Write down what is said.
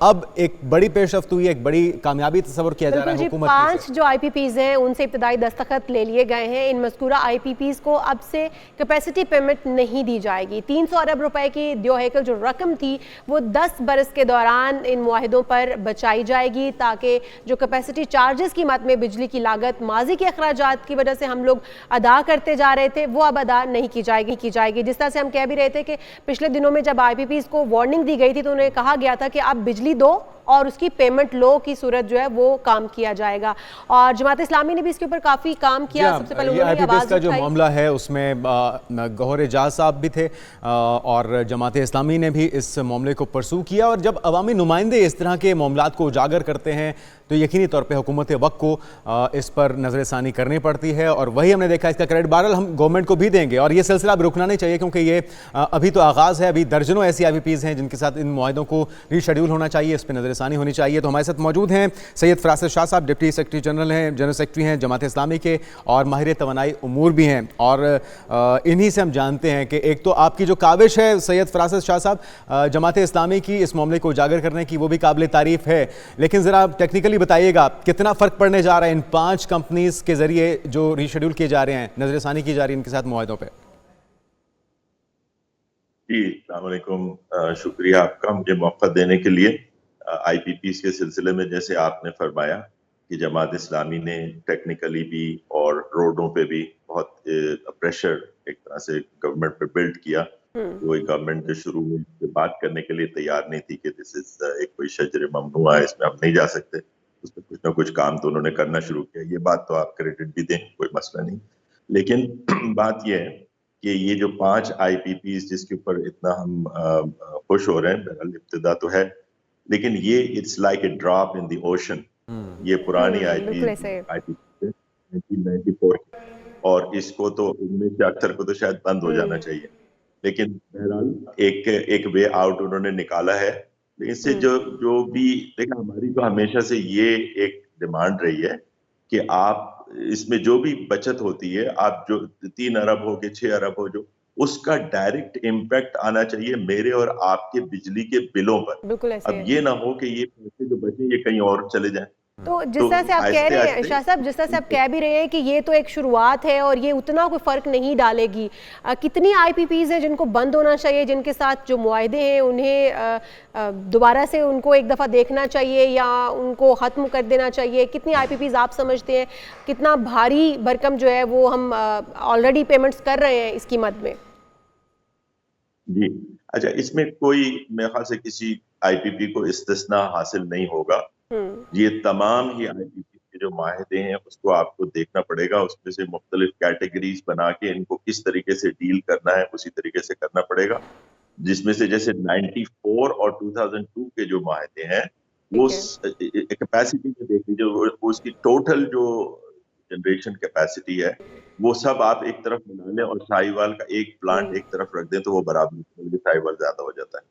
अब एक बड़ी पेशरफ्त हुई है, एक बड़ी कामयाबी तस्वर किया जा रहा है हुकूमत की। 5 जो IPPs हैं उनसे इब्तदाई दस्तखत ले लिए गए हैं। इन मज़कूरा IPPs को अब से कैपेसिटी पेमेंट नहीं दी जाएगी। 300 अरब रुपए की दियोहेकल जो रकम थी वो 10 बरस के दौरान इन मुआहिदों पर बचाई जाएगी, ताकि जो कैपेसिटी चार्जेस की मद में बिजली की लागत माजी के अखराजात की वजह से हम लोग अदा करते जा रहे थे वो अब अदा नहीं की जाएगी। जिस तरह से हम कह भी रहे थे कि पिछले दिनों में जब IPPs को वार्निंग दी गई थी तो उन्हें कहा गया था कि आप बिजली दो और उसकी पेमेंट लो की सूरत जो है वो काम किया जाएगा। और जमात इस्लामी ने भी इसके ऊपर काफ़ी काम किया। सबसे पहले उन्होंने IPPs का जो मामला है उसमें गौहर एजाज साहब भी थे और जमात इस्लामी ने भी इस मामले को परसू किया। और जब अवामी नुमाइंदे इस तरह के मामलात को उजागर करते हैं तो यकीनी तौर पे हुकूमत वक्त को इस पर नज़रसानी करनी पड़ती है, और वही हमने देखा। इसका क्रेडिट बहरहाल हम गवर्नमेंट को भी देंगे, और ये सिलसिला अब रुकना नहीं चाहिए, क्योंकि ये अभी तो आगाज़ है। अभी दर्जनों ऐसी IPPs हैं जिनके साथ इन मुआहिदों को रीशेड्यूल होना चाहिए, इस पर नज़रसानी होनी चाहिए। तो हमारे साथ मौजूद हैं सैयद फरासत शाह साहब, डिप्टी सेक्रेटरी जनरल हैं, जनरल सेक्रेटरी हैं जमात इस्लामी के, और माहिर तवानाई उमूर भी हैं। और इन्हीं से हम जानते हैं कि एक तो आपकी जो काविश है सैयद फरासत शाह साहब जमात इस्लामी की इस मामले को उजागर करने की, वो भी काबिल तारीफ़ है, लेकिन ज़रा टेक्निकली बताइएगा कितना फ़र्क पड़ने जा रहा है इन 5 कंपनीज के ज़रिए जो रीशेड्यूल किए जा रहे हैं, नज़रसानी की जा रही है इनके साथ मुआहिदों पर। जी, अस्सलाम वालेकुम। शुक्रिया आपका मुझे मौका देने के लिए। IPPs के सिलसिले में जैसे आपने फरमाया कि जमात इस्लामी ने टेक्निकली भी और रोडों पे भी बहुत प्रेशर एक तरह से गवर्नमेंट पे बिल्ड किया। कोई गवर्नमेंट जो शुरू में बात करने के लिए तैयार नहीं थी कि दिस इज एक कोई शजर ममनुआ है, इसमें हम नहीं जा सकते, उस पर कुछ ना कुछ काम तो उन्होंने करना शुरू किया। ये बात तो आप क्रेडिट भी दें, कोई मसला नहीं। लेकिन बात यह है कि ये जो 5 IPPs जिसके ऊपर इतना हम खुश हो रहे हैं, बहरहाल इब्तिदा तो है, लेकिन ये it's like a drop in the ocean. ये पुरानी IPPs 1994 और इसको तो इनमें से अक्सर को तो शायद बंद हो जाना चाहिए, लेकिन बहरहाल एक वे आउट उन्होंने निकाला है। इससे जो भी देखा, हमारी तो हमेशा से ये एक डिमांड रही है कि आप इसमें जो भी बचत होती है, आप जो 3 अरब हो के 6 अरब हो, जो उसका डायरेक्ट इम्पैक्ट आना चाहिए मेरे और आपके बिजली के बिलों पर। अब ये ना हो कि ये पैसे जो बचे ये कहीं और चले जाएं। तो जिस तरह से आप कह रहे हैं शाह साहब, जिस तरह से आप कह भी रहे हैं कि ये तो एक शुरुआत है और ये उतना कोई फ़र्क नहीं डालेगी, कितनी IPPs हैं जिनको बंद होना चाहिए, जिनके साथ जो मुआहिदे हैं उन्हें दोबारा से उनको एक दफ़ा देखना चाहिए या उनको ख़त्म कर देना चाहिए? कितनी IPPs आप समझते हैं, कितना भारी भरकम जो है वो हम ऑलरेडी पेमेंट्स कर रहे हैं इसकी मद में? जी अच्छा, इसमें कोई मेरे ख्याल से किसी IPP को इस्तिस्ना हासिल नहीं होगा। ये तमाम ही IPP के जो माहिदे हैं उसको आपको देखना पड़ेगा, उसमें से मुख्तलिफ कैटेगरीज बना के इनको किस तरीके से डील करना है उसी तरीके से करना पड़ेगा। जिसमें से जैसे 94 और 2002 के जो माहिदे हैं वो कैपेसिटी में देख लीजिए, उसकी टोटल जो जनरेशन कैपेसिटी है वो सब आप एक तरफ मिला लें और साहिवाल का एक प्लांट एक तरफ रख दें तो वो बराबर, साहिवाल ज्यादा हो जाता है।